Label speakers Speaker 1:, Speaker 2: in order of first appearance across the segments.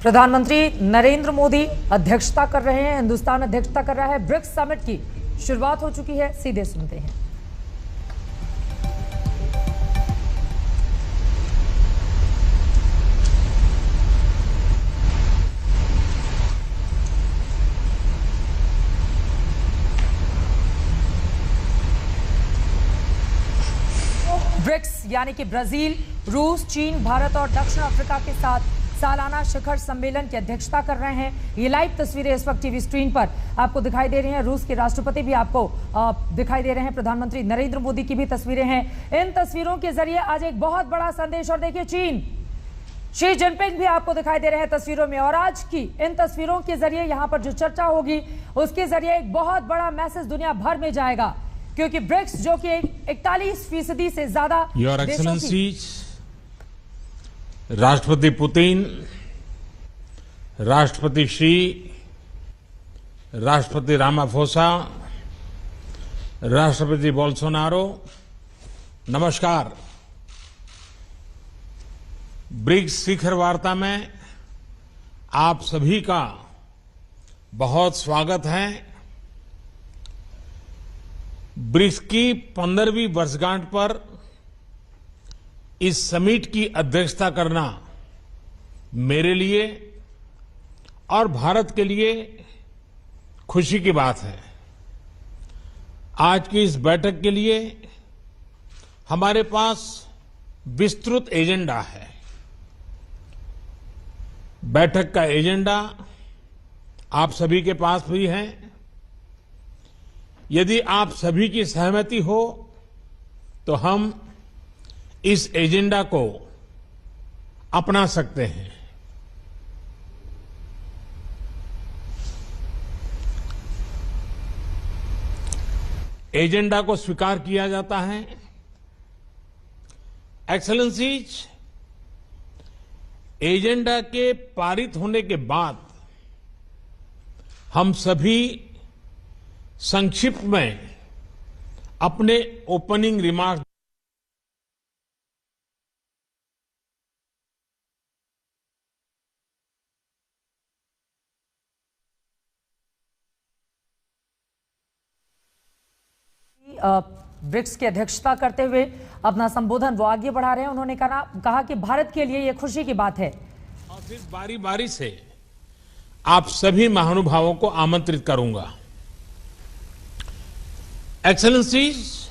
Speaker 1: प्रधानमंत्री नरेंद्र मोदी अध्यक्षता कर रहे हैं। हिंदुस्तान अध्यक्षता कर रहा है। ब्रिक्स समिट की शुरुआत हो चुकी है। सीधे सुनते हैं। ब्रिक्स यानी कि ब्राजील, रूस, चीन, भारत और दक्षिण अफ्रीका के साथ सालाना शिखर सम्मेलन की अध्यक्षता कर रहे हैं। ये लाइव तस्वीरें इस वक्त टीवी स्क्रीन पर आपको दिखाई दे रही हैं। रूस के राष्ट्रपति भी आपको दिखाई दे रहे हैं। प्रधानमंत्री नरेंद्र मोदी की भी तस्वीरें हैं। इन तस्वीरों के जरिए आज एक बहुत बड़ा संदेश, और देखिए चीन, शी जिनपिंग भी आपको दिखाई दे रहे हैं तस्वीरों में। और आज की इन तस्वीरों के जरिए यहाँ पर जो चर्चा होगी उसके जरिए एक बहुत बड़ा मैसेज दुनिया भर में जाएगा, क्योंकि ब्रिक्स जो कि 41% से ज्यादा
Speaker 2: योर एक्सेलेंसी राष्ट्रपति पुतिन, राष्ट्रपति शी, राष्ट्रपति रामाफोसा, राष्ट्रपति बोल्सोनारो, नमस्कार। ब्रिक्स शिखर वार्ता में आप सभी का बहुत स्वागत है। ब्रिक्स की 15वीं वर्षगांठ पर इस समिट की अध्यक्षता करना मेरे लिए और भारत के लिए खुशी की बात है। आज की इस बैठक के लिए हमारे पास विस्तृत एजेंडा है। बैठक का एजेंडा आप सभी के पास भी है। यदि आप सभी की सहमति हो तो हम इस एजेंडा को अपना सकते हैं। एजेंडा को स्वीकार किया जाता है। एक्सेलेंसीज, एजेंडा के पारित होने के बाद हम सभी संक्षिप्त में अपने ओपनिंग रिमार्क
Speaker 1: ब्रिक्स की अध्यक्षता करते हुए अपना संबोधन वो आगे बढ़ा रहे हैं। उन्होंने कहा कि भारत के लिए यह खुशी की बात है।
Speaker 2: और फिर बारी बारी से आप सभी महानुभावों को आमंत्रित करूंगा। एक्सेलेंसीज,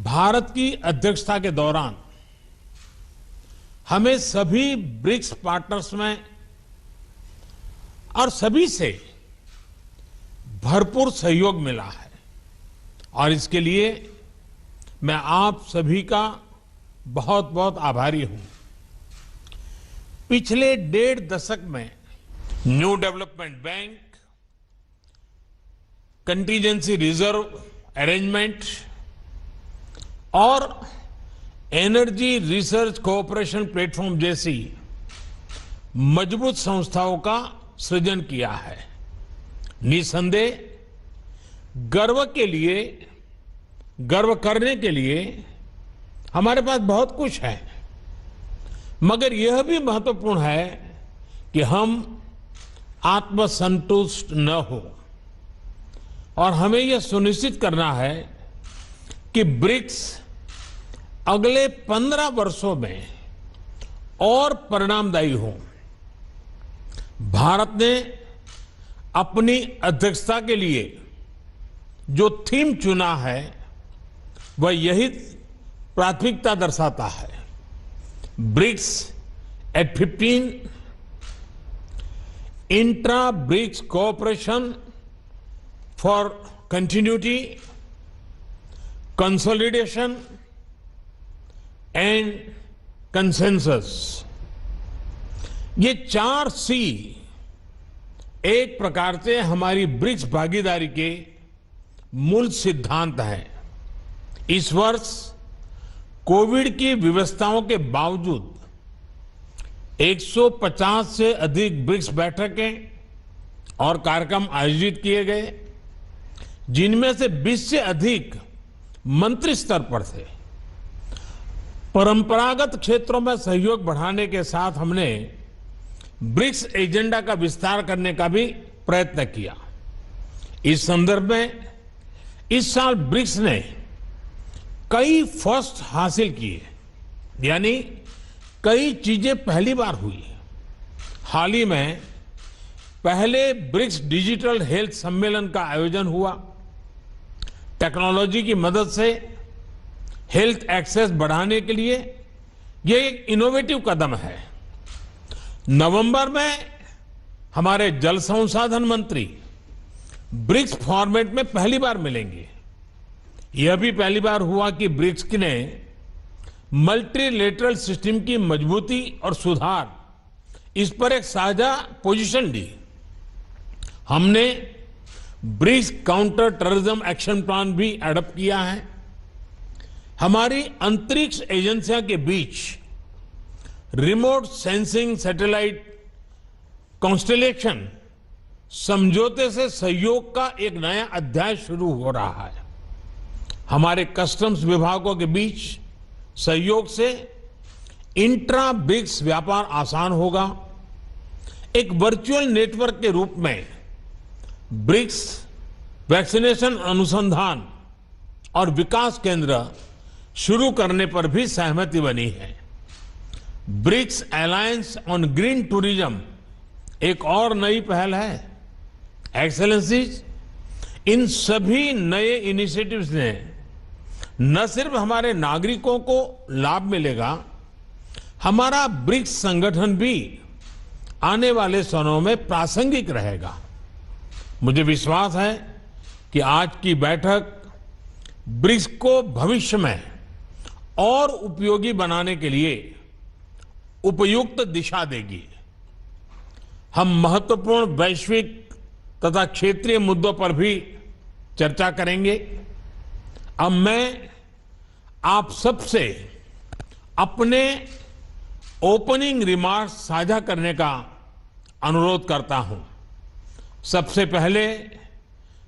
Speaker 2: भारत की अध्यक्षता के दौरान हमें सभी ब्रिक्स पार्टनर्स में और सभी से भरपूर सहयोग मिला है, और इसके लिए मैं आप सभी का बहुत बहुत आभारी हूं। पिछले 1.5 दशक में new development bank, contingency reserve arrangement और एनर्जी रिसर्च कोऑपरेशन प्लेटफॉर्म जैसी मजबूत संस्थाओं का सृजन किया है। निसंदेह गर्व करने के लिए हमारे पास बहुत कुछ है, मगर यह भी महत्वपूर्ण है कि हम आत्मसंतुष्ट न हो, और हमें यह सुनिश्चित करना है कि ब्रिक्स अगले 15 वर्षों में और परिणामदायी हो। भारत ने अपनी अध्यक्षता के लिए जो थीम चुना है वह यही प्राथमिकता दर्शाता है। BRICS at 15, intra BRICS cooperation for continuity, consolidation and consensus. ये 4 सी एक प्रकार से हमारी ब्रिक्स भागीदारी के मूल सिद्धांत है। इस वर्ष कोविड की व्यवस्थाओं के बावजूद 150 से अधिक ब्रिक्स बैठकें और कार्यक्रम आयोजित किए गए, जिनमें से 20 से अधिक मंत्री स्तर पर थे। परंपरागत क्षेत्रों में सहयोग बढ़ाने के साथ हमने ब्रिक्स एजेंडा का विस्तार करने का भी प्रयत्न किया। इस संदर्भ में इस साल ब्रिक्स ने कई फर्स्ट हासिल किए, यानी कई चीजें पहली बार हुई। हाल ही में पहले ब्रिक्स डिजिटल हेल्थ सम्मेलन का आयोजन हुआ। टेक्नोलॉजी की मदद से हेल्थ एक्सेस बढ़ाने के लिए यह एक इनोवेटिव कदम है। नवंबर में हमारे जल संसाधन मंत्री ब्रिक्स फॉर्मेट में पहली बार मिलेंगे। यह भी पहली बार हुआ कि ब्रिक्स ने मल्टीलेटरल सिस्टम की मजबूती और सुधार, इस पर एक साझा पोजीशन ली। हमने BRICS counter terrorism action plan भी एडॉप्ट किया है। हमारी अंतरिक्ष एजेंसियों के बीच रिमोट सेंसिंग सैटेलाइट कॉन्स्टेलेशन समझौते से सहयोग का एक नया अध्याय शुरू हो रहा है। हमारे कस्टम्स विभागों के बीच सहयोग से इंट्रा ब्रिक्स व्यापार आसान होगा। एक वर्चुअल नेटवर्क के रूप में ब्रिक्स वैक्सीनेशन अनुसंधान और विकास केंद्र शुरू करने पर भी सहमति बनी है। BRICS alliance on green tourism एक और नई पहल है। एक्सेलेंसीज, इन सभी नए इनिशिएटिव्स ने न सिर्फ हमारे नागरिकों को लाभ मिलेगा, हमारा ब्रिक्स संगठन भी आने वाले सालों में प्रासंगिक रहेगा। मुझे विश्वास है कि आज की बैठक ब्रिक्स को भविष्य में और उपयोगी बनाने के लिए उपयुक्त दिशा देगी। हम महत्वपूर्ण वैश्विक तथा क्षेत्रीय मुद्दों पर भी चर्चा करेंगे। अब मैं आप सबसे अपने ओपनिंग रिमार्क्स साझा करने का अनुरोध करता हूं। सबसे पहले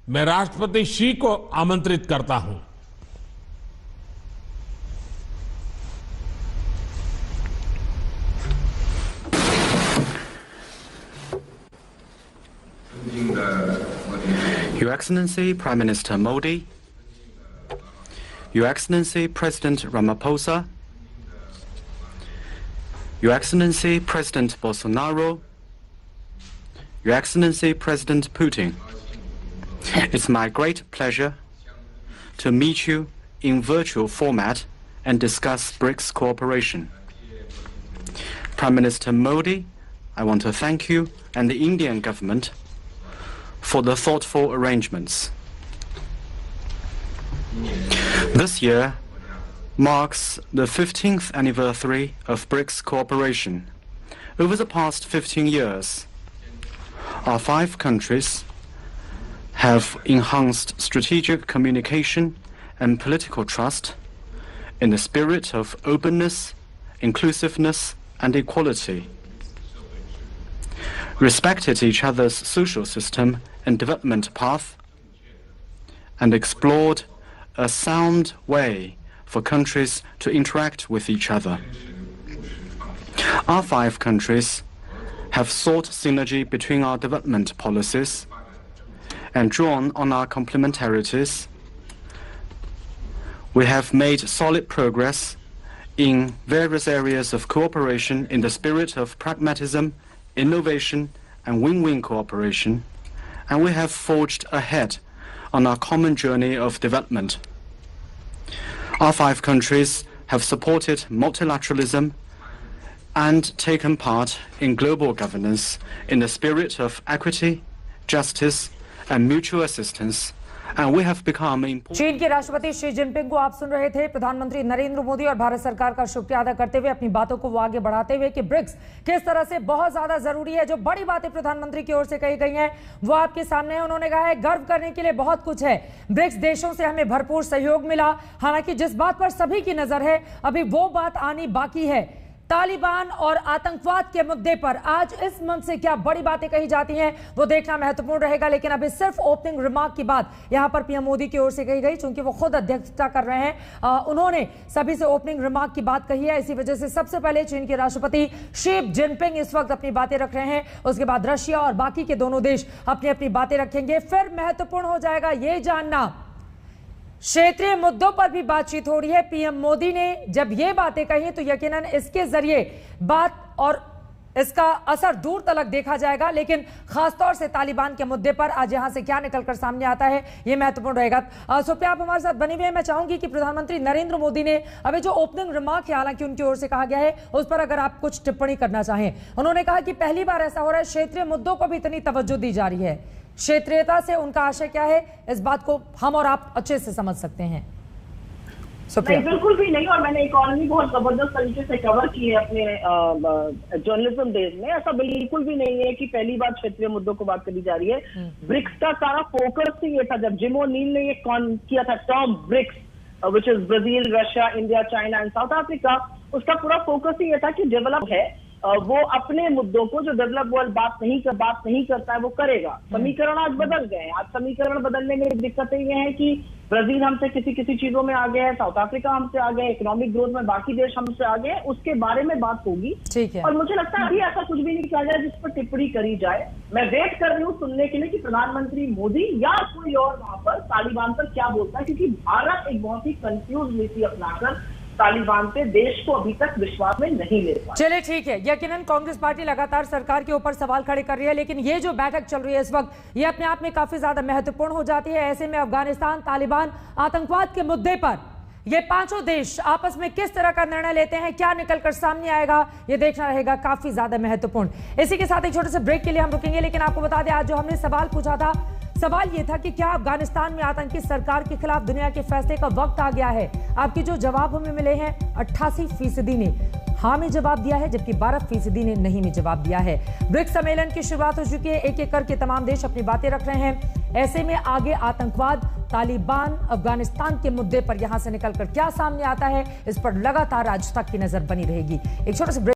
Speaker 2: मैं राष्ट्रपति शी को आमंत्रित करता हूं।
Speaker 3: Your Excellency Prime Minister Modi, Your Excellency President Ramaphosa, Your Excellency President Bolsonaro, Your Excellency President Putin, it's my great pleasure to meet you in virtual format and discuss BRICS cooperation. Prime Minister Modi, I want to thank you and the Indian government for the thoughtful arrangements. This year marks the 15th anniversary of BRICS cooperation. Over the past 15 years, our 5 countries have enhanced strategic communication and political trust in the spirit of openness, inclusiveness, and equality, respected each other's social system and development path, and explored a sound way for countries to interact with each other. Our 5 countries have sought synergy between our development policies and drawn on our complementarities. We have made solid progress in various areas of cooperation in the spirit of pragmatism, innovation, and win-win cooperation, and we have forged ahead on our common journey of development. Our 5 countries have supported multilateralism and taken part in global governance in the spirit of equity, justice, and mutual assistance, and we have become important.
Speaker 1: चीन के राष्ट्रपति Xi Jinping को आप सुन रहे थे। प्रधानमंत्री नरेंद्र मोदी और भारत सरकार का शुक्रिया अदा करते हुए अपनी बातों को वो आगे बढ़ाते हुए कि ब्रिक्स किस तरह से बहुत ज्यादा जरूरी है। जो बड़ी बातें प्रधानमंत्री की ओर से कही गई हैं वो आपके सामने है। उन्होंने कहा है गर्व करने के लिए बहुत कुछ है। ब्रिक्स देशों से हमें भरपूर सहयोग मिला। हालांकि जिस बात पर सभी की नजर है अभी वो बात आनी बाकी है। तालिबान और आतंकवाद के मुद्दे पर आज इस मंच से क्या बड़ी बातें कही जाती हैं वो देखना महत्वपूर्ण रहेगा। लेकिन अभी सिर्फ ओपनिंग रिमार्क की बात यहां पर पीएम मोदी की ओर से कही गई, चूंकि वो खुद अध्यक्षता कर रहे हैं। उन्होंने सभी से ओपनिंग रिमार्क की बात कही है। इसी वजह से सबसे पहले चीन के राष्ट्रपति शी जिनपिंग इस वक्त अपनी बातें रख रहे हैं, उसके बाद रशिया और बाकी के दोनों देश अपनी अपनी बातें रखेंगे। फिर महत्वपूर्ण हो जाएगा ये जानना, क्षेत्रीय मुद्दों पर भी बातचीत हो रही है। पीएम मोदी ने जब ये बातें कही तो यकीनन इसके जरिए बात और इसका असर दूर तलक देखा जाएगा। लेकिन खासतौर से तालिबान के मुद्दे पर आज यहां से क्या निकलकर सामने आता है ये महत्वपूर्ण रहेगा। सुप्रिया, आप हमारे साथ बने हुए हैं। मैं चाहूंगी कि प्रधानमंत्री नरेंद्र मोदी ने अभी जो ओपनिंग रिमार्क है, हालांकि उनकी ओर से कहा गया है, उस पर अगर आप कुछ टिप्पणी करना चाहें। उन्होंने कहा कि पहली बार ऐसा हो रहा है, क्षेत्रीय मुद्दों को भी इतनी तवज्जो दी जा रही है। क्षेत्रीयता से उनका आशय क्या है, इस बात को हम और आप अच्छे से समझ सकते हैं।
Speaker 4: नहीं, बिल्कुल भी नहीं। और मैंने इकोनॉमी बहुत जबरदस्त तरीके से कवर की है अपने जर्नलिज्म डेज में। ऐसा बिल्कुल भी नहीं है कि पहली बार क्षेत्रीय मुद्दों को बात करी जा रही है। ब्रिक्स का सारा फोकस ही ये था, जब जिम ओ'नील ने ये किया था term BRICS, which is Brazil, Russia, India, China and South Africa, उसका पूरा फोकस ही ये था कि डेवलप है वो अपने मुद्दों को, जो डेवलप वर्ल्ड बात नहीं करता है वो करेगा। समीकरण आज बदल गए। आज समीकरण बदलने में दिक्कतें ये हैं कि ब्राजील हमसे किसी चीजों में आगे है, साउथ अफ्रीका हमसे आगे है, इकोनॉमिक ग्रोथ में बाकी देश हमसे आगे है। उसके बारे में बात होगी।
Speaker 1: ठीक है।
Speaker 4: और मुझे लगता है अभी ऐसा कुछ भी नहीं किया जाए जिस पर टिप्पणी करी जाए। मैं वेट कर रही हूँ सुनने के लिए कि प्रधानमंत्री मोदी या कोई और वहां पर तालिबान पर क्या बोलता है, क्योंकि भारत एक बहुत ही कंफ्यूज नीति अपनाकर तालिबान पे देश को अभी तक विश्वास में नहीं ले पाया।
Speaker 1: चलिए ठीक है, यकीनन कांग्रेस पार्टी लगातार सरकार के ऊपर सवाल खड़े कर रही है, लेकिन ये जो बैठक चल रही है इस वक्त, ये अपने आप में काफी ज्यादा महत्वपूर्ण हो जाती है। ऐसे में अफगानिस्तान, तालिबान, आतंकवाद के मुद्दे पर ये पांचों देश आपस में किस तरह का निर्णय लेते हैं, क्या निकलकर सामने आएगा, ये देखना रहेगा काफी ज्यादा महत्वपूर्ण। इसी के साथ एक छोटे से ब्रेक के लिए हम रुकेंगे, लेकिन आपको बता दें आज जो हमने सवाल पूछा था, सवाल यह था कि क्या अफगानिस्तान में आतंकी सरकार के खिलाफ दुनिया के फैसले का वक्त आ गया है। आपके जो जवाब हमें मिले हैं 88% ने हाँ में जवाब दिया है, जबकि 12% ने नहीं में जवाब दिया है। ब्रिक्स सम्मेलन की शुरुआत हो चुकी है, एक एक करके तमाम देश अपनी बातें रख रहे हैं। ऐसे में आगे आतंकवाद, तालिबान, अफगानिस्तान के मुद्दे पर यहां से निकलकर क्या सामने आता है, इस पर लगातार आज तक की नजर बनी रहेगी। एक छोटा सा